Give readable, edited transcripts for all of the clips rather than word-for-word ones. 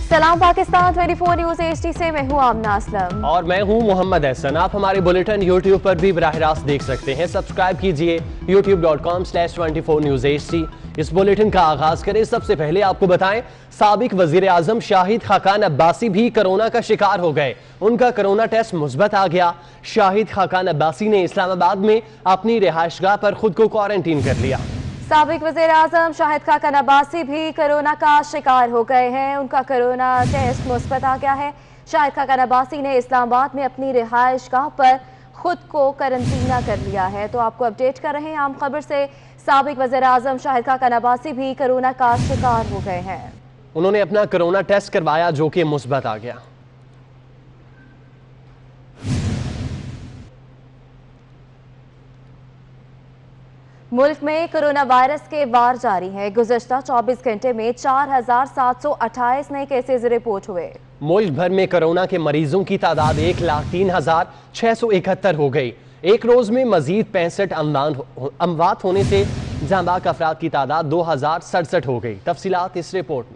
सलाम Pakistan 24 news HD से मैं हूँ आमना असलम और मैं हूँ मोहम्मद एहसन। आप हमारे बुलेटिन YouTube पर भी बराह रास्त देख सकते हैं। सब्सक्राइब कीजिए youtube.com/24 News HD। इस बुलेटिन का आगाज करें। सबसे पहले आपको बताएं, साबिक वजीर आजम शाहिद खाकान अब्बासी भी कोरोना का शिकार हो गए। उनका कोरोना टेस्ट मुस्बत आ गया। शाहिद खाकान अब्बासी ने इस्लामाबाद में अपनी रिहाइशगाह पर खुद को क्वारंटीन कर लिया। साबिक वज़ीर आज़म शाहिद खाकान अब्बासी भी कोरोना का शिकार हो गए हैं। उनका कोरोना टेस्ट मुस्बत आ गया है। शाहिद खाकान अब्बासी ने इस्लामाबाद में अपनी रिहाइशगाह पर खुद को करंटीना कर लिया है। तो आपको अपडेट कर रहे हैं आम खबर से। साबिक वज़ीर आज़म शाहिद खाकान अब्बासी भी कोरोना का शिकार हो गए हैं। उन्होंने अपना कोरोना टेस्ट करवाया जो कि मुस्बत आ गया। मुल्क में कोरोना वायरस के वार जारी है। गुज़श्ता 24 घंटे में 4728 नए केसेस रिपोर्ट हुए। मुल्क भर में कोरोना के मरीजों की तादाद 1,03,671 हो गई। एक रोज में मजीद 65 अमवात होने से जांबाक अफराद की तादाद 2067 हो गई। तफसीलात इस रिपोर्ट में।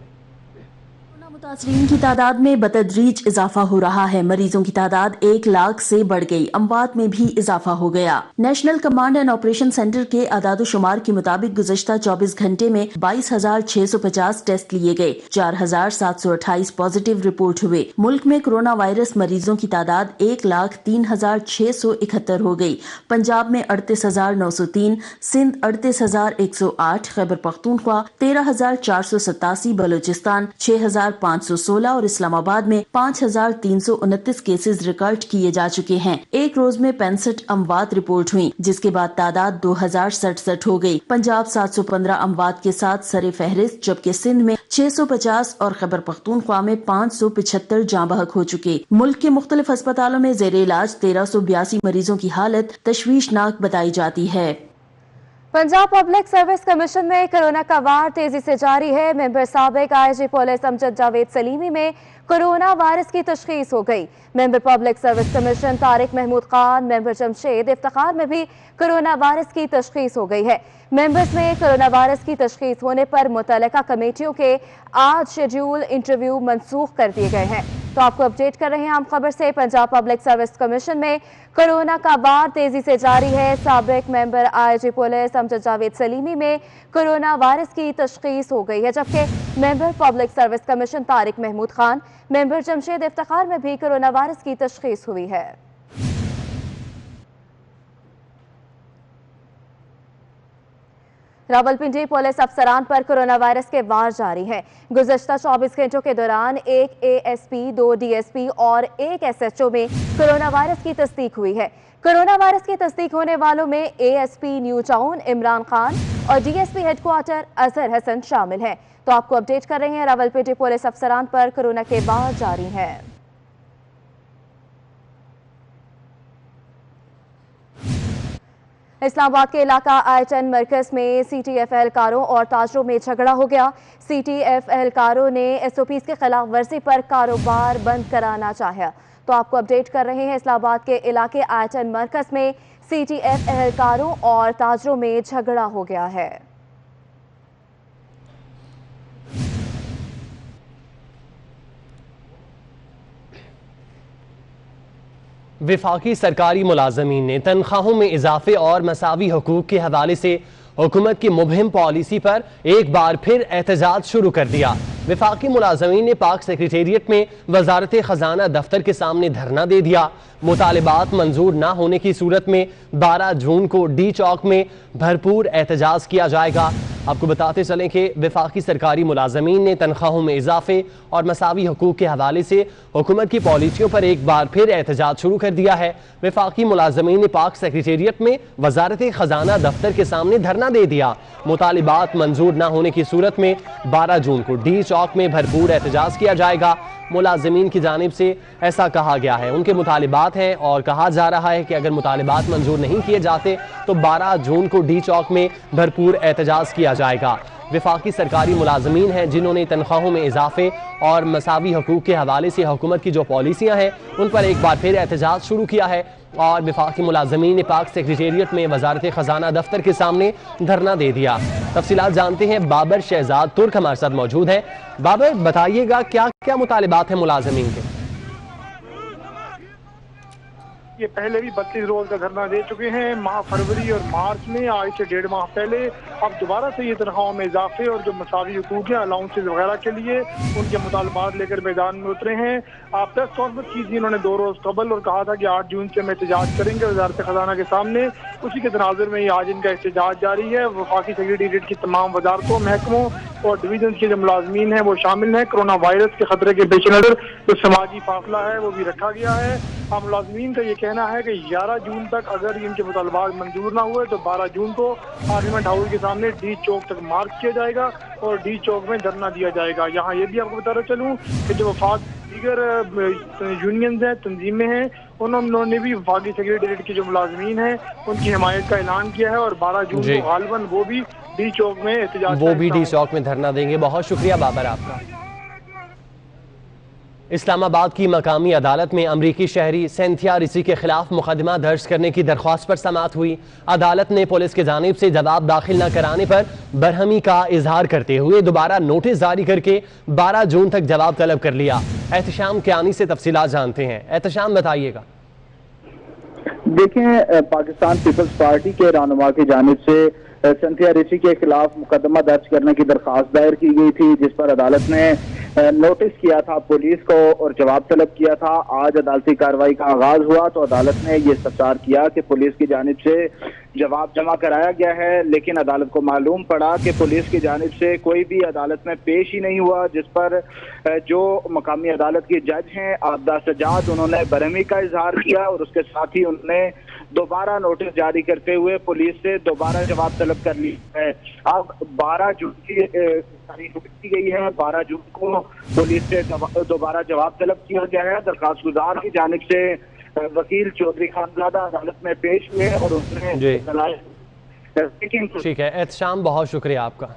मुतासरीन की तादाद में बतदरीज इजाफा हो रहा है। मरीजों की तादाद 1 लाख से बढ़ गई। अमवात में भी इजाफा हो गया। National command and operation centre के आदादोशुमार के मुताबिक गुज़श्ता 24 घंटे में 22,650 टेस्ट लिए गए। 4,728 पॉजिटिव रिपोर्ट हुए। मुल्क में कोरोना वायरस मरीजों की तादाद 1,03,671 हो गई। पंजाब में 38,903, सिंध 38,108, खैबर पख्तूनख्वा 13,487, बलूचिस्तान 6,516 और इस्लामाबाद में 5,329 केसेस रिकॉर्ड किए जा चुके हैं। एक रोज में 65 अमवात रिपोर्ट हुई, जिसके बाद तादाद 2067 हो गई। पंजाब 715 अमवात के साथ सरे फहरिस्त, जबकि सिंध में 650 और खैबर पख्तूनख्वा में 575 जाँ बहक हो चुके। मुल्क के मुख्तलिफ अस्पतालों में जेर इलाज 1382 मरीजों की हालत तशवीशनाक बताई जाती है। पंजाब पब्लिक सर्विस कमीशन में कोरोना का वार तेजी से जारी है। मेंबर साबिक IG पुलिस अमजद जावेद सलीमी में कोरोना वायरस की तशखीस हो गई। Member public service commission Tariq Mahmood Khan, member Jamshed Iftikhar में भी कोरोना वायरस की तशखीस हो गई है। मेंबर्स में कोरोना वायरस की तशखीस होने पर मुतल्लिका कमेटियों के आज शेड्यूल इंटरव्यू मनसूख कर दिए गए हैं। तो आपको अपडेट कर रहे हैं आम खबर से। पंजाब पब्लिक सर्विस कमीशन में कोरोना का वार तेजी से जारी है। साबिक member IG police Amjad Javed Salimi में कोरोना वायरस की तशखीस हो गई है, जबकि member public service commission Tariq Mahmood Khan, member Jamshed Iftikhar में भी कोरोना वायरस की तशखीस हुई है। रावलपिंडी पुलिस अफसरान पर कोरोना वायरस के वार जारी है। गुज़श्ता 24 घंटों के दौरान एक ASP, 2 DSP और 1 SHO में कोरोना वायरस की तस्दीक हुई है। कोरोना वायरस की तस्दीक होने वालों में ASP new town Imran Khan और DSP हेडक्वार्टर अजहर हसन शामिल हैं। तो आपको अपडेट कर रहे हैं, रावलपिंडी पुलिस अफसरान पर कोरोना के वार जारी है। इस्लामाबाद के इलाका I-10 मरकज में CTF एहलकारों और ताजरों में झगड़ा हो गया। CTF एहलकारों ने SOPs के खिलाफ वर्जी पर कारोबार बंद कराना चाहा। तो आपको अपडेट कर रहे हैं, इस्लामाबाद के इलाके I-10 मरकज में CTF एहलकारों और ताजरों में झगड़ा हो गया है। विफाकी सरकारी मुलाजमीन ने तनख्वाहों में इजाफे और मसावी हकूक के हवाले से हुकूमत की मुबहिम पॉलिसी पर एक बार फिर एहतजाज शुरू कर दिया। विफाकी मुलाजमीन ने पाक सेक्रेटेरिएट में वजारत खजाना दफ्तर के सामने धरना दे दिया। मुतालिबात मंजूर न होने की सूरत में 12 जून को D चौक में भरपूर एहतजाज किया जाएगा। आपको बताते चलें कि विफाकी सरकारी मुलाजमीन ने तनख्वाहों में इजाफे और मसावी हकूक के हवाले से हुकूमत की पॉलिसियों पर एक बार फिर एहतजाज शुरू कर दिया है। विफाकी मुलाजमीन ने पाक सेक्रेटेरिएट में वजारत खजाना दफ्तर के सामने धरना दे दिया। मुतालिबात मंजूर न होने की सूरत में 12 जून को D चौक में भरपूर एहतजाज किया जाएगा। मुलाजमीन की जानिब से ऐसा कहा गया है, उनके मुतालिबात हैं और कहा जा रहा है कि अगर मुतालिबात मंजूर नहीं किए जाते तो 12 जून को D चौक में भरपूर एहतजाज किया जाएगा। वफाकी सरकारी मुलाजमीन हैं जिन्होंने तनख्वाहों में इजाफे और मसावी हकूक़ के हवाले से हुकूमत की जो पॉलिसियाँ हैं उन पर एक बार फिर एहतजाज शुरू किया है और वफाकी मुलाजमीन ने पाक सेक्रेटेरिएट में वजारत ख़जाना दफ्तर के सामने धरना दे दिया। तफसीलात जानते हैं, बाबर शहजाद तुर्क हमारे साथ मौजूद है। बाबर, बताइएगा क्या क्या मुतालिबात हैं मुलाजमीन के? ये पहले भी 32 रोज का धरना दे चुके हैं। माह फरवरी और मार्च में, आज से 1.5 माह पहले अब दोबारा से ये तनख्वाहों में इजाफे और जो मसावी हुकूक है, अलाउंसेज वगैरह के लिए उनके मुतालबात लेकर मैदान में उतरे हैं। प्रेस कॉन्फ्रेंस की थी इन्होंने 2 रोज कबल और कहा था कि 8 जून से हम एहतजाज करेंगे वजारत खजाना के सामने। उसी के तनाजुर में आज इनका एहतजाज जारी है। वफाकी सेक्रेटेरिएट की तमाम वजारतों, महकमों और डिवीजन के जो मुलाजमीन हैं वो शामिल हैं। कोरोना वायरस के खतरे के पेश नजर जो समाजी फासला है वो भी रखा गया है। मुलाजमीन का ये कहना है कि 11 जून तक अगर इनके मुतालबात मंजूर ना हुए तो 12 जून को पार्लियामेंट हाउस के सामने डी चौक तक मार्च किया जाएगा और डी चौक में धरना दिया जाएगा। यहाँ ये भी आपको बताना चलूँ कि जो वफाक दीगर यूनियंस हैं, तंजीमें हैं, उन्होंने भी वफाकी सेक्रेटेरिएट की जो मुलाजमीन हैं उनकी हिमायत का ऐलान किया है और 12 जून को गालिबन वो भी डी चौक में एहतजाज, वो भी डी चौक में धरना देंगे। बहुत शुक्रिया बाबर आपका। इस्लामाबाद की मकामी अदालत में अमरीकी शहरी सिंथिया रिसी के खिलाफ मुकदमा दर्ज करने की दरख्वास्त पर समाअत हुई। अदालत ने पुलिस की जानिब से जवाब दाखिल न कराने पर बरहमी का इजहार करते हुए दोबारा नोटिस जारी करके 12 जून तक जवाब तलब कर लिया। एहतशाम कियानी से तफसीलात जानते हैं। एहतशाम, बताइएगा। देखें, पाकिस्तान पीपल्स पार्टी के रहनुमा की जानिब से सिंथिया रिसी के खिलाफ मुकदमा दर्ज करने की दरख्वास्त दायर की गई थी, जिस पर अदालत ने नोटिस किया था पुलिस को और जवाब तलब किया था। आज अदालती कार्रवाई का आगाज हुआ तो अदालत ने ये इस्तफसार किया कि पुलिस की जानिब से जवाब जमा कराया गया है, लेकिन अदालत को मालूम पड़ा कि पुलिस की जानिब से कोई भी अदालत में पेश ही नहीं हुआ, जिस पर जो मकामी अदालत के जज हैं आबदा सजाद, उन्होंने बरहमी का इजहार किया और उसके साथ ही उन्होंने दोबारा नोटिस जारी करते हुए पुलिस से दोबारा जवाब तलब कर लिया है। अब 12 जून की तारीख रखी गई है। 12 जून को पुलिस से दोबारा जवाब तलब किया गया है। दरखास्त गुजार की जानिब से वकील चौधरी खानजादा अदालत में पेश हुए और उसने ठीक है। एहतशाम, बहुत शुक्रिया आपका।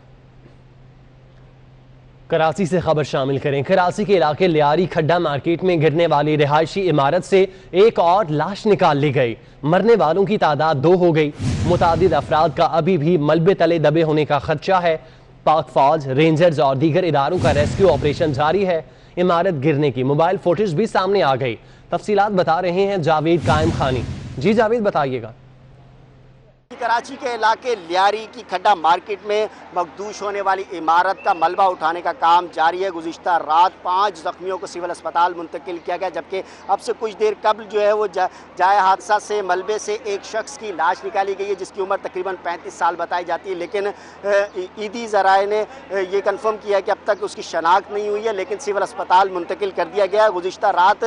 कराची से खबर शामिल करें। कराची के इलाके लियारी खड्डा मार्केट में गिरने वाली रिहायशी इमारत से एक और लाश निकाल ली गई। मरने वालों की तादाद 2 हो गई। मुतादिद अफराद का अभी भी मलबे तले दबे होने का खदशा है। पाक फौज, रेंजर्स और दीगर इदारों का रेस्क्यू ऑपरेशन जारी है। इमारत गिरने की मोबाइल फुटेज भी सामने आ गई। तफसीलात बता रहे हैं जावेद कायम खानी। जी जावेद, बताइएगा। कराची के इलाके लियारी की खड्डा मार्केट में मखदूश होने वाली इमारत का मलबा उठाने का काम जारी है। गुज़िश्ता रात 5 जख्मियों को सिविल अस्पताल मुंतकिल किया गया, जबकि अब से कुछ देर कबल जो है वो जाए हादसा से मलबे से एक शख्स की लाश निकाली गई है, जिसकी उम्र तकरीबन 35 साल बताई जाती है। लेकिन ईदी ज़राए ने ये कन्फर्म किया कि अब तक उसकी शनाख्त नहीं हुई है, लेकिन सिविल अस्पताल मुंतकिल कर दिया गया। गुज़िश्ता रात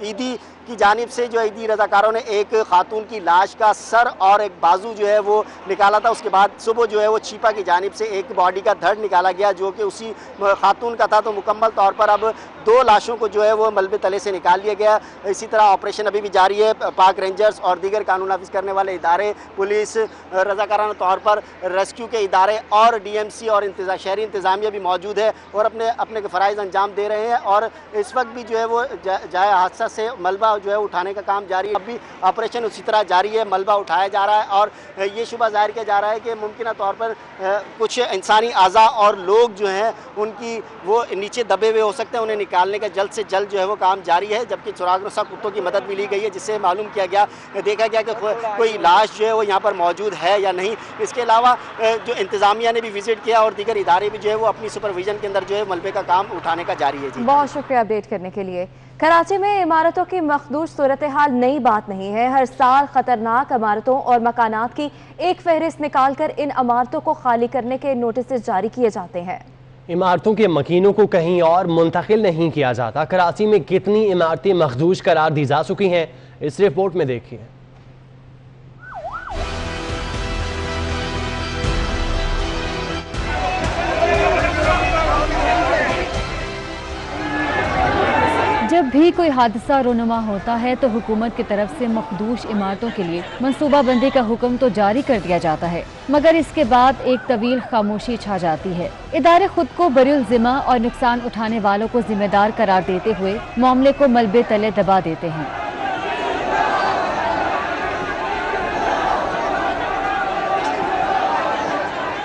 ईदी की जानिब से जो ईदी रज़ाकारों ने एक खातून की लाश का सर और एक बाजू जो है वो निकाला था। उसके बाद सुबह जो है वो छिपा की जानिब से एक बॉडी का धड़ निकाला गया जो कि उसी खातून का था। तो मुकम्मल तौर पर अब 2 लाशों को जो है वो मलबे तले से निकाल लिया गया। इसी तरह ऑपरेशन अभी भी जारी है। पाक रेंजर्स और दीगर कानून नाफिज करने वाले इदारे, पुलिस, रज़ाकाराना तौर पर रेस्क्यू के इदारे और DMC और शहरी इंतज़ामिया भी मौजूद है और अपने फ़राइज़ अंजाम दे रहे हैं। और इस वक्त भी जो है वो जाए हादसा से मलबा जो है उठाने का काम जारी है। अब भी ऑपरेशन उसी तरह जारी है, मलबा उठाया जा रहा है और ये शुबा जाहिर किया जा रहा है कि मुमकिन तौर पर कुछ इंसानी आज़ा और लोग जो हैं उनकी वो नीचे दबे हुए हो सकते हैं। उन्हें निकालने का जल्द से जल्द जो है वो काम जारी है, जबकि सुरागनुसा कुत्तों की मदद भी ली गई है, जिससे मालूम किया गया, देखा गया कि कोई लाश जो है वो यहाँ पर मौजूद है या नहीं। इसके अलावा जो इंतज़ामिया ने भी विजिट किया और दीगर इदारे भी जो है वो अपनी सुपरविजन के अंदर जो है मलबे का काम उठाने का जारी है। जी, बहुत शुक्रिया अपडेट करने के लिए। कराची में इमारतों की मखदूश सूरत हाल नई बात नहीं है। हर साल खतरनाक इमारतों और मकानात की एक फहरिस्त निकालकर इन इमारतों को खाली करने के नोटिस जारी किए जाते हैं। इमारतों के मकीनों को कहीं और मुंतकिल नहीं किया जाता। कराची में कितनी इमारतें मखदूश करार दी जा चुकी हैं, इस रिपोर्ट में देखिए। जब भी कोई हादसा रोनुमा होता है तो हुकूमत की तरफ से मखदूश इमारतों के लिए मनसूबाबंदी का हुक्म तो जारी कर दिया जाता है, मगर इसके बाद एक तवील खामोशी छा जाती है। इदारे खुद को बरिउल जिम्मा और नुकसान उठाने वालों को जिम्मेदार करार देते हुए मामले को मलबे तले दबा देते हैं।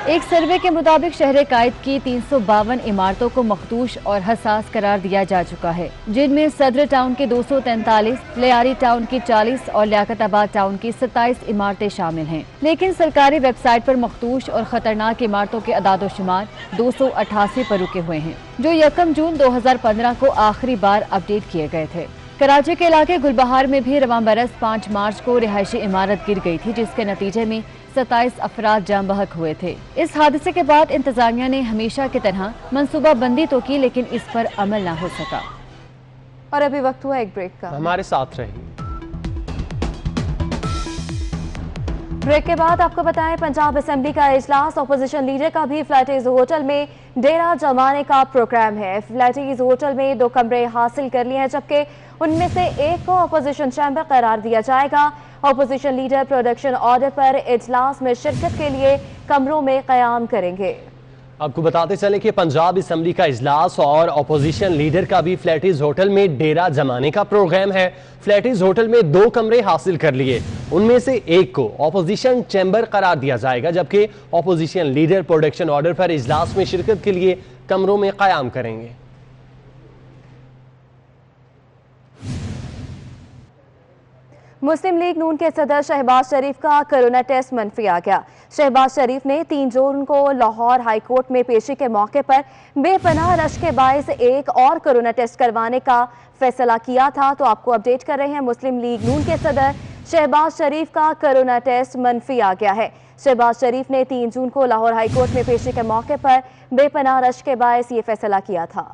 एक सर्वे के मुताबिक शहर कायद की 352 इमारतों को मखदूश और हसास करार दिया जा चुका है, जिनमें सदर टाउन की 243, लियारी टाउन की 40 और लियाकताबाद टाउन की 27 इमारतें शामिल हैं। लेकिन सरकारी वेबसाइट पर मखदूश और खतरनाक इमारतों के अदादोशुमार 288 पर रुके हुए हैं, जो 1 जून 2015 को आखिरी बार अपडेट किए गए थे। कराची के इलाके गुलबहार में भी रवां बरस 5 मार्च को रिहायशी इमारत गिर गई थी, जिसके नतीजे में 27 अफराद जाम बहक हुए थे। इस हादसे के बाद इंतजामिया ने हमेशा की तरह मंसूबा बंदी तो की, लेकिन इस पर अमल न हो सका। और अभी वक्त हुआ एक ब्रेक का। हमारे साथ रहिए। ब्रेक के बाद आपको बताएं, पंजाब असेंबली का इजलास, ऑपोजिशन लीडर का भी फ्लैटीज होटल में डेरा जमाने का प्रोग्राम है। फ्लैटीज होटल में 2 कमरे हासिल कर लिए हैं, जबकि उनमें से एक को ऑपोजिशन चैम्बर करार दिया जाएगा। ऑपोजिशन लीडर प्रोडक्शन ऑर्डर पर इजलास में शिरकत के लिए कमरों में कयाम करेंगे। आपको बताते चले कि पंजाब असेंबली का इजलास और अपोजिशन लीडर का भी फ्लैटीज होटल में डेरा जमाने का प्रोग्राम है। फ्लैटीज होटल में 2 कमरे हासिल कर लिए, उनमें से एक को अपोजिशन चैम्बर करार दिया जाएगा, जबकि अपोजिशन लीडर प्रोडक्शन ऑर्डर पर इजलास में शिरकत के लिए कमरों में कयाम करेंगे। मुस्लिम लीग नून के सदर शहबाज शरीफ का कोरोना टेस्ट मनफी आ गया। शहबाज शरीफ ने 3 जून को लाहौर हाई कोर्ट में पेशी के मौके पर बेपनाह रश के बायस एक और कोरोना टेस्ट करवाने का फैसला किया था। तो आपको अपडेट कर रहे हैं, मुस्लिम लीग नून के सदर शहबाज शरीफ का कोरोना टेस्ट मनफी आ गया है। शहबाज शरीफ ने 3 जून को लाहौर हाई कोर्ट में पेशी के मौके पर बेपनाह रश के बायस ये फैसला किया था।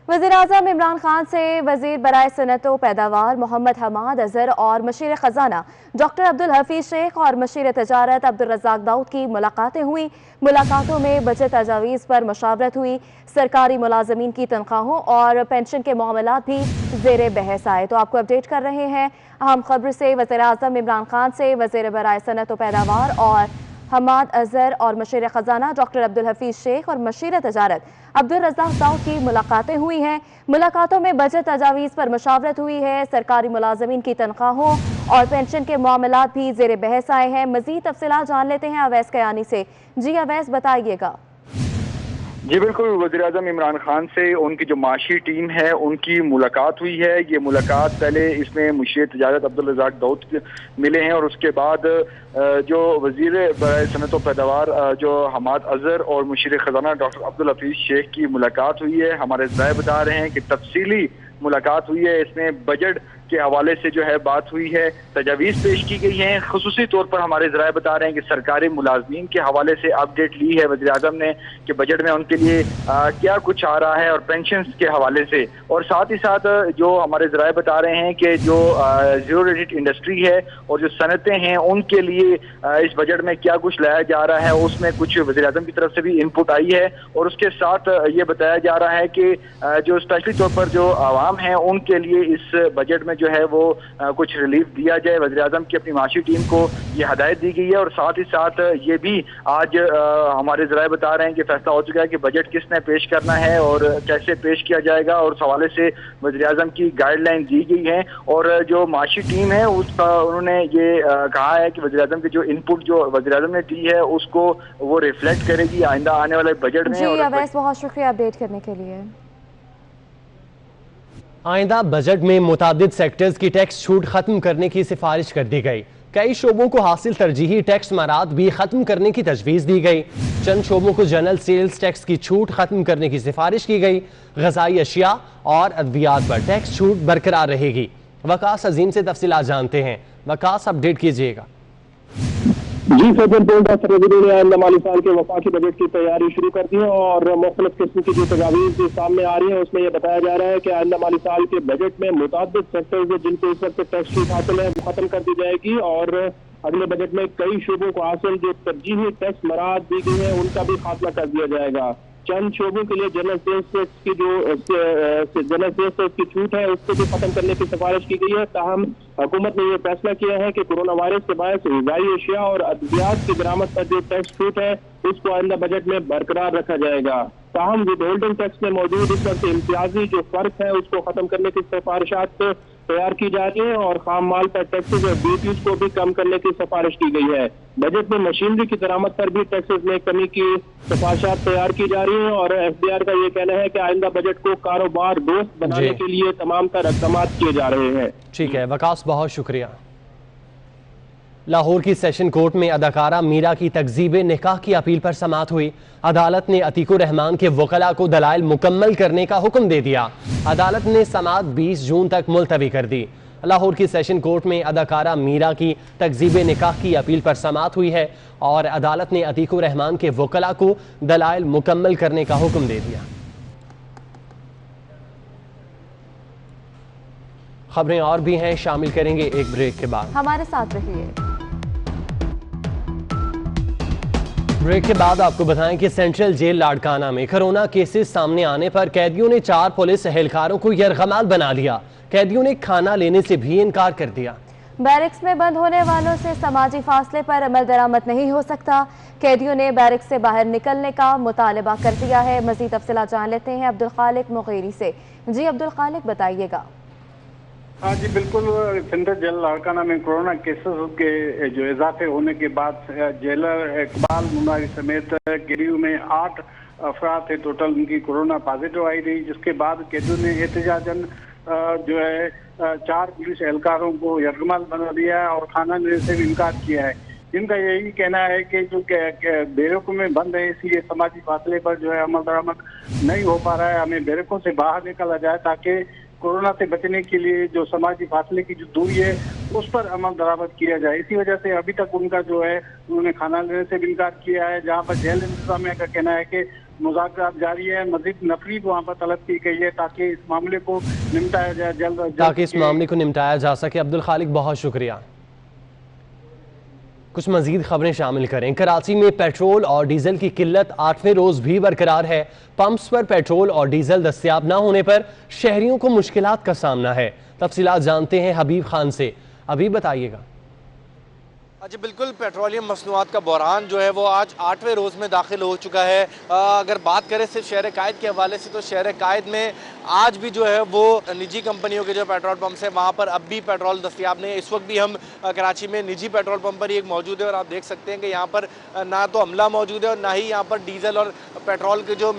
वज़ीर-ए-आज़म इमरान खान से वज़ीर बराए सनअत व पैदावार मोहम्मद हमाद अज़हर और मशीर ख़ज़ाना डॉक्टर अब्दुल हफीज़ शेख और मशीर तजारत अब्दुल रज़ाक दाऊद की मुलाकातें हुई। मुलाकातों में बजट तजावीज़ पर मशावरत हुई। सरकारी मुलाजमीन की तनख्वाहों और पेंशन के मामलात भी ज़ेर बहस आए। तो आपको अपडेट कर रहे हैं अहम खबर से। वज़ीर-ए-आज़म इमरान खान से वज़ीर बराए सनअत व पैदावार और हमाद अज़हर और मशीर ख़ज़ाना डॉक्टर अब्दुल हफीज़ शेख और मशीर तजारत अब्दुल रज़ाक दाऊद की मुलाकातें हुई हैं। मुलाकातों में बजट तजावीज़ पर मशावरत हुई है। सरकारी मुलाजमीन की तनख्वाहों और पेंशन के मामलात भी ज़ेर बहस आए हैं। मज़ीद तफसीलात जान लेते हैं अवैस कयानी से। जी अवैस, बताइएगा। जी बिल्कुल, वज़ीर-ए-आज़म इमरान खान से उनकी जो माशी टीम है उनकी मुलाकात हुई है। ये मुलाकात पहले इसमें मुशीर तजारत अब्दुल रज़ाक दाऊद मिले हैं और उसके बाद जो वज़ीर बराए सनअत व पैदावार जो हमाद अज़हर और मुशीर ख़ज़ाना डॉक्टर अब्दुल हफीज़ शेख की मुलाकात हुई है। हमारे ज़राए बता रहे हैं कि तफसीली मुलाकात हुई है। इसमें बजट के हवाले से जो है बात हुई है, तजावीज़ पेश की गई हैं। खुसूसी तौर पर हमारे ज़राए बता रहे हैं कि सरकारी मुलाजमीन के हवाले से अपडेट ली है वज़ीर-ए-आज़म ने कि बजट में उनके लिए क्या कुछ आ रहा है और पेंशन के हवाले से। और साथ ही साथ जो हमारे ज़राए बता रहे हैं कि जो ज़ीरो रेटेड इंडस्ट्री है और जो सनतें हैं उनके लिए इस बजट में क्या कुछ लाया जा रहा है, उसमें कुछ वज़ीर-ए-आज़म की तरफ से भी इनपुट आई है। और उसके साथ ये बताया जा रहा है कि जो स्पेशली तौर पर जो आवाम है उनके लिए इस बजट में जो है वो कुछ रिलीफ दिया जाए। वज़ीर-ए-आज़म की अपनी माशी टीम को ये हदायत दी गई है। और साथ ही साथ ये भी आज हमारे ज़राए बता रहे हैं कि फैसला हो चुका है कि बजट किसने पेश करना है और कैसे पेश किया जाएगा, और इस हवाले से वज़ीर-ए-आज़म की गाइडलाइन दी गई है। और जो माशी टीम है उसका उन्होंने ये कहा है कि वज़ीर-ए-आज़म की जो इनपुट जो वज़ीर-ए-आज़म ने दी है उसको वो रिफ्लेक्ट करेगी आइंदा आने वाले बजट में। जी अवैस, बहुत शुक्रिया अपडेट करने के लिए। आइंदा बजट में मुतादिद सेक्टर्स की टैक्स छूट खत्म करने की सिफारिश कर दी गई। कई शोबों को हासिल तरजीही टैक्स मराद भी खत्म करने की तजवीज़ दी गई। चंद शोबों को जनरल सेल्स टैक्स की छूट खत्म करने की सिफारिश की गई। ग़िज़ाई अशिया और अद्वियात पर टैक्स छूट बरकरार रहेगी। वकास अजीम से तफसीलात जानते हैं। वकास, अपडेट कीजिएगा। जी फेडरल बोर्ड ऑफ ट्रेजरी ने आइंदा माली साल के वफाकी बजट की तैयारी शुरू कर दी है और मुख्तलिफ किस्म की जो तजावीज़ सामने आ रही है उसमें यह बताया जा रहा है कि आइंदा माली साल के बजट में मुतादिद सेक्टर्स जिनको इस वक्त टैक्स छूट हासिल है वो खत्म कर दी जाएगी और अगले बजट में कई शोबों को हासिल जो तरजीही टैक्स मराहत दी गई है उनका भी खात्मा कर दिया जाएगा। चंद शोबों के लिए जनरल सेल्स टैक्स की जनरल सेल्स टैक्स की छूट है उसको भी खत्म करने की सिफारिश की गई है। ताहम हुकूमत ने यह फैसला किया है कि कोरोना वायरस के बायस ग़िज़ाई अशिया और अद्वियात की बरामद पर जो टैक्स छूट है उसको आइंदा बजट में बरकरार रखा जाएगा। ताहम विद होल्डिंग टैक्स में मौजूद इस वक्त इम्तियाजी जो फर्क है उसको खत्म करने की सिफारिशात तैयार की जा रही है और खाम माल पर टैक्सेस और ड्यूटीज को भी कम करने की सिफारिश की गई है। बजट में मशीनरी की दरामद पर भी टैक्सेस में कमी की सिफारिशात तैयार की जा रही है और FDR का ये कहना है कि आइंदा बजट को कारोबार दोस्त बनाने के लिए तमाम तर इक़दाम किए जा रहे हैं। ठीक है वकास, बहुत शुक्रिया। लाहौर की सेशन कोर्ट में अदाकारा मीरा की तकज़ीब निकाह की अपील पर समाअत हुई। अदालत ने अतीकुर रहमान के वकला को दलाइल मुकम्मल करने का हुक्म दे दिया। अदालत ने समाअत 20 जून तक मुलतवी कर दी। लाहौर की सेशन कोर्ट में अदाकारा मीरा की तकज़ीब निकाह की अपील पर समाअत हुई है और अदालत ने अतीकुर रहमान के वकला को दलाइल मुकम्मल करने का हुक्म दे दिया। खबरें और भी हैं, शामिल करेंगे एक ब्रेक के बाद। हमारे साथ रहिए। ब्रेक के बाद आपको बताएं कि सेंट्रल जेल लाड़काना में कोरोना केसेस सामने आने पर कैदियों ने 4 पुलिस एहलकारों को यरगमाल बना लिया। कैदियों ने खाना लेने से भी इनकार कर दिया। बैरक्स में बंद होने वालों से समाजी फासले पर अमल दरामद नहीं हो सकता। कैदियों ने बैरक्स से बाहर निकलने का मुतालबा कर दिया है। मजीद तफसीलात जान लेते हैं अब्दुल खालिक मुगीरी से। जी अब्दुल खालिक, बताइएगा। हाँ जी बिल्कुल, सेंट्रल जेल लाड़काना में कोरोना केसेस के जो इजाफे होने के बाद जेलर इकबाल मुनारी समेत गिरियो में 8 अफराद थे टोटल, उनकी कोरोना पॉजिटिव आई रही, जिसके बाद कैदियों ने एहतजाजन जो है 4 पुलिस एहलकारों को यरगमाल बना दिया है और खाना लेने से भी इनकार किया है। इनका यही कहना है कि जो बैरकों में बंद है इसलिए समाजी फासले पर जो है अमल दरामद नहीं हो पा रहा है। हमें बैरकों से बाहर निकाला जाए ताकि कोरोना से बचने के लिए जो समाजी फासले की जो दूरी है उस पर अमल दरामद किया जाए। इसी वजह से अभी तक उनका जो है उन्होंने खाना लेने से भी इनकार किया है। जहाँ पर जेल इंतजामिया का कहना है कि मुज़ाकरात जारी है, मजीद नफरी वहाँ पर तलब की गई है ताकि इस मामले को निपटाया जाए जल्द, ताकि इस मामले को निपटाया जा सके। अब्दुल खालिक, बहुत शुक्रिया। कुछ मजीद खबरें शामिल करें। कराची में पेट्रोल और डीजल की किल्लत 8वें रोज भी बरकरार है। पंप्स पर पेट्रोल और डीजल दस्तयाब न होने पर शहरियों को मुश्किलात का सामना है। तफसीलात जानते हैं हबीब खान से। अभी बताइएगा। जी बिल्कुल, पेट्रोलियम मसनूआत का बहरान जो है वो आज 8वें रोज़ में दाखिल हो चुका है। अगर बात करें सिर्फ शहर कायद के हवाले से तो शहर कायद में आज भी जो है वो निजी कंपनियों के जो पेट्रोल पंप्स हैं वहाँ पर अब भी पेट्रोल दस्तयाब नहीं है। इस वक्त भी हम कराची में निजी पेट्रोल पंप पर ही एक मौजूद है और आप देख सकते हैं कि यहाँ पर ना तो अमला मौजूद है और ना ही यहाँ पर डीजल और पेट्रोल के जो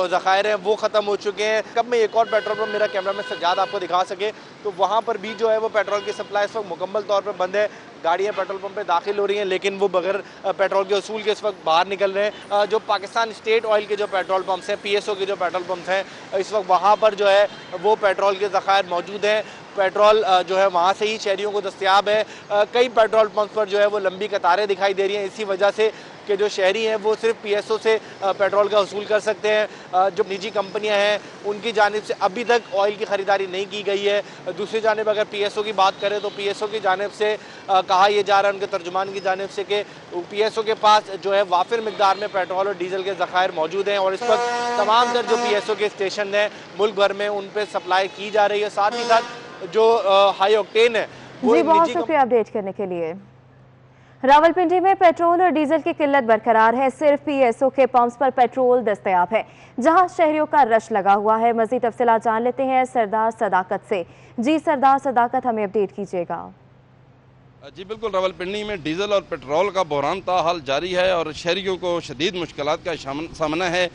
ज़खायर हैं वो ख़त्म हो चुके हैं। कब मैं एक और पेट्रोल पंप मेरा कैमरा में सजाद आपको दिखा सके तो वहाँ पर भी जो है वो पेट्रोल की सप्लाई इस वक्त मुकम्मल तौर पर बंद है। गाड़ियाँ पेट्रोल पंप पे दाखिल हो रही हैं लेकिन वो बगैर पेट्रोल के असूल के इस वक्त बाहर निकल रहे हैं। जो पाकिस्तान स्टेट ऑयल के जो पेट्रोल पंप्स हैं, PSO के जो पेट्रोल पंप्स हैं, इस वक्त वहाँ पर जो है वो पेट्रोल के ज़खायर मौजूद हैं। पेट्रोल जो है वहाँ से ही शहरियों को दस्तयाब है। कई पेट्रोल पंप पर जो है वो लंबी कतारें दिखाई दे रही हैं। इसी वजह से कि जो शहरी हैं वो सिर्फ PSO से पेट्रोल का वसूल कर सकते हैं। जो निजी कंपनियां हैं उनकी जानिब से अभी तक ऑयल की ख़रीदारी नहीं की गई है। दूसरी जानिब अगर PSO की बात करें तो PSO की जानिब से कहा यह जा रहा है, उनके तर्जुमान की जानिब से, कि PSO के पास जो है वाफिर मिकदार में पेट्रोल और डीजल के ज़खायर मौजूद हैं और इस वक्त तमाम तर जो PSO के स्टेशन हैं मुल्क भर में उन पर सप्लाई की जा रही है। साथ ही साथ जो हाई ऑक्टेन है वो बहुत शुक्रिया अपडेट करने के लिए। रावलपिंडी में पेट्रोल और डीजल की किल्लत बरकरार है। सिर्फ PSO के पंप्स पर पेट्रोल दस्तयाब है जहां शहरियों का रश लगा हुआ है। मजीद तफसीलात जान लेते हैं सरदार सदाकत से। जी सरदार सदाकत, हमें अपडेट कीजिएगा। जी बिल्कुल, रावलपिंडी में डीजल और पेट्रोल का बहरान ताहाल जारी है और शहरियों को शदीद मुश्किलात का सामना है।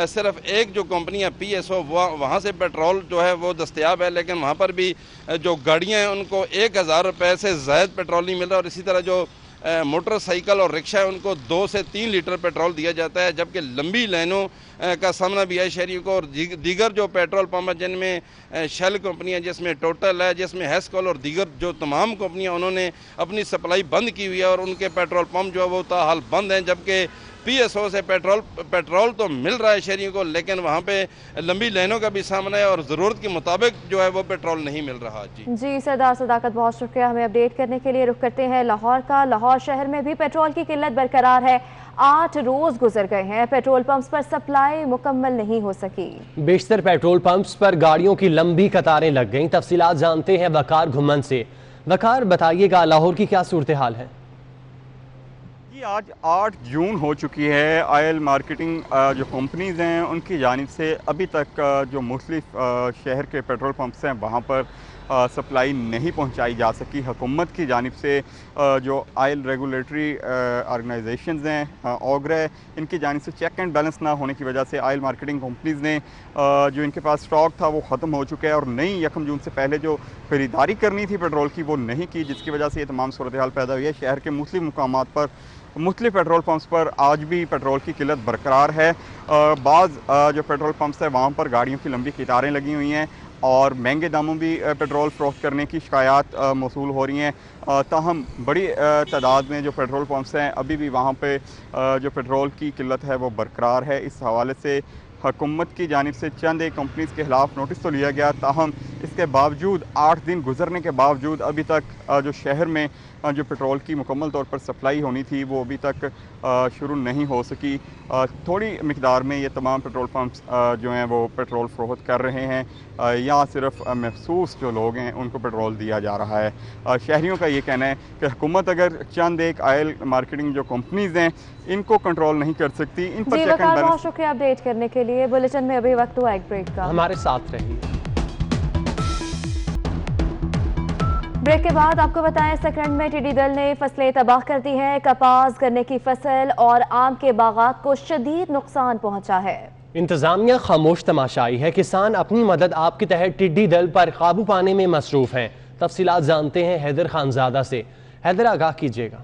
सिर्फ एक जो कंपनी है PSO वहाँ से पेट्रोल जो है वो दस्तयाब है लेकिन वहाँ पर भी जो गाड़ियाँ हैं उनको 1000 रुपये से ज़ायद पेट्रोल नहीं मिल रहा और इसी तरह जो मोटरसाइकिल और रिक्शा है उनको 2 से 3 लीटर पेट्रोल दिया जाता है, जबकि लंबी लाइनों का सामना भी है शहरियों को। और दीगर जो पेट्रोल पंप है जिनमें शेल कंपनियां, जिसमें टोटल है, जिसमें हेस्कॉल और दीगर जो तमाम कंपनियां उन्होंने अपनी सप्लाई बंद की हुई है और उनके पेट्रोल पंप जो है वो ताहाल बंद हैं, जबकि PSO से पेट्रोल तो मिल रहा है शहरियों को, लेकिन वहाँ पे लंबी लाइनों का भी सामना है और ज़रूरत के मुताबिक जो है वो पेट्रोल नहीं मिल रहा। जी सरदार सदाकत, बहुत शुक्रिया हमें अपडेट करने के लिए। रुख करते हैं लाहौर का। लाहौर शहर में भी पेट्रोल की किल्लत बरकरार है। 8 रोज गुजर गए हैं, पेट्रोल पंप्स पर सप्लाई मुकम्मल नहीं हो सकी। बेशतर पेट्रोल पंप्स पर गाड़ियों की लंबी कतारें लग गईं। तफसीलात जानते हैं वकार घुमन से। वकार, बताइएगा लाहौर की क्या सूरत हाल है? आज 8 जून हो चुकी है। ऑयल मार्केटिंग जो कंपनीज़ हैं उनकी जानिब से अभी तक जो मुख्तलिफ शहर के पेट्रोल पंप्स हैं वहाँ पर सप्लाई नहीं पहुँचाई जा सकी। हुकूमत की जानिब से जो ऑयल रेगुलेटरी ऑर्गेनाइजेशंस हैं ऑगरा, इनकी जानिब से चेक एंड बैलेंस ना होने की वजह से ऑयल मार्केटिंग कंपनीज़ ने जो इनके पास स्टॉक था वो ख़त्म हो चुका है और नई 1 जून से पहले जो ख़रीदारी करनी थी पेट्रोल की वो नहीं की, जिसकी वजह से ये तमाम सूरत हाल पैदा हुई है। शहर के मुख्तलिफ मुकामात पर मुख्तलिफ पेट्रोल पंप्स पर आज भी पेट्रोल की किल्लत बरकरार है। बाज़ जो पेट्रोल पंप्स है वहाँ पर गाड़ियों की लंबी कतारें लगी हुई हैं और महंगे दामों भी पेट्रोल फ़रोख्त करने की शिकायत मौसूल हो रही हैं। ताहम बड़ी तादाद में जो पेट्रोल पंप्स हैं अभी भी वहाँ पे जो पेट्रोल की किल्लत है वो बरकरार है। इस हवाले से हुकूमत की जानिब से चंद एक कंपनीज़ के ख़िलाफ़ नोटिस तो लिया गया, ताहम इसके बावजूद 8 दिन गुजरने के बावजूद अभी तक जो शहर में जो पेट्रोल की मुकम्मल तौर पर सप्लाई होनी थी वो अभी तक शुरू नहीं हो सकी। थोड़ी मिकदार में ये तमाम पेट्रोल पंप्स जो हैं वो पेट्रोल फ़रोख्त कर रहे हैं या सिर्फ महसूस जो लोग हैं उनको पेट्रोल दिया जा रहा है। शहरियों का ये कहना है कि हुकूमत अगर चंद एक ऑयल मार्केटिंग जो कंपनीज़ हैं इनको कंट्रोल नहीं कर सकती, इन पर चेक एंड बैलेंस। बहुत शुक्रिया अपडेट करने के लिए। बुलेटिन में अभी वक्त हुआ एक ब्रेक का, हमारे साथ रहिए। ब्रेक के बाद आपको बताएं, सकरंद में टिड्डी दल ने फसलें तबाह कर दी हैं। कपास, गन्ने की फसल और आम के बागात को शदीद नुकसान पहुंचा है। इंतजामिया खामोश तमाशाई है। किसान अपनी मदद आप के तहत टिड्डी दल पर काबू पाने में मसरूफ हैं। तफसीलात जानते हैं हैदर खानजादा से। हैदर, आगाह कीजिएगा।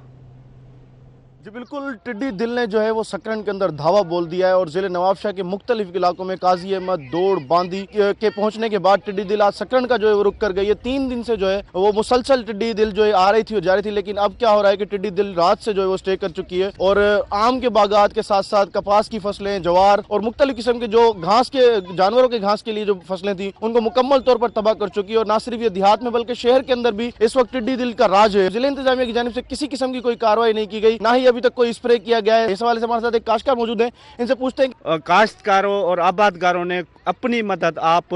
जी बिल्कुल, टिड्डी दिल ने जो है वो सकरंद के अंदर धावा बोल दिया है और ज़िले नवाबशाह के मुख्तलिफ इलाकों में काजी अहमद, दौड़, बांदी के पहुंचने के बाद टिड्डी दिल आज सकरंद का जो है वो रुक कर गई है। 3 दिन से जो है वो मुसलसल टिड्डी दिल जो है आ रही थी और जा रही थी, लेकिन अब क्या हो रहा है कि टिड्डी दिल रात से जो है वो स्टे कर चुकी है और आम के बागात के साथ साथ कपास की फसलें, जवार और मुख्तलिफ किस्म के जो घास के जानवरों के घास के लिए जो फसलें थी उनको मुकम्मल तौर पर तबाह कर चुकी है। और ना सिर्फ ये देहात में बल्कि शहर के अंदर भी इस वक्त टिड्डी दिल का राज है। जिले इंतजामिया की जानिब से किसी किस्म की कोई कार्रवाई नहीं की गई, ना ही अभी तक कोई स्प्रे किया गया है। इस हवाले से हमारे साथ एक काश्तकार मौजूद हैं, इनसे पूछते हैं। काश्तकारों और आबादगारों ने अपनी मदद आप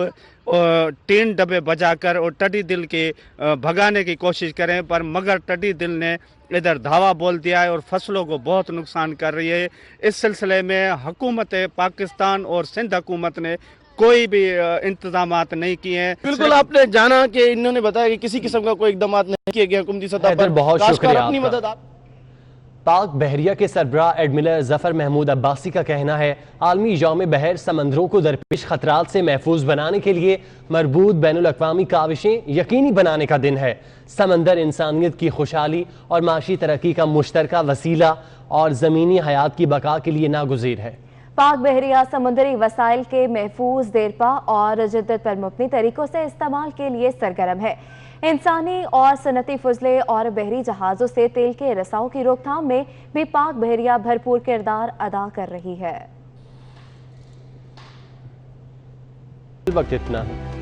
3 डब्बे बजाकर और टिड्डी दिल के भगाने की कोशिश करें, पर मगर टिड्डी दिल ने इधर धावा बोल दिया है और फसलों को बहुत नुकसान कर रही है। इस सिलसिले में हुकूमत पाकिस्तान और सिंध हुकूमत ने कोई भी इंतजामात नहीं किए हैं। बिल्कुल, आपने जाना कि इन्होंने बताया कि किसी किस्म का कोई इकदाम नहीं किए गए हुकूमती सतह पर। बहुत शुक्रिया अपनी मदद आप। पाक बहरिया के सरबराह एडमिरल जफर महमूद अब्बासी का कहना है, आलमी यौम बहर समंदरों को दरपेश खतरात से महफूज बनाने के लिए मरबूत बैनुल अक़वामी काविशें यकीनी बनाने का दिन है। समंदर इंसानियत की खुशहाली और माशी तरक्की का मुश्तरका वसीला और ज़मीनी हयात की बका के लिए नागुज़ीर है। पाक बहरिया समुद्री वसाइल के महफूज, देरपा और जिद्दत पर मुबनी तरीकों से इस्तेमाल के लिए सरगर्म है। इंसानी और सनती फजले और बहरी जहाज़ों से तेल के रसाव की रोकथाम में भी पाक बहरिया भरपूर किरदार अदा कर रही है। वक्त इतना है।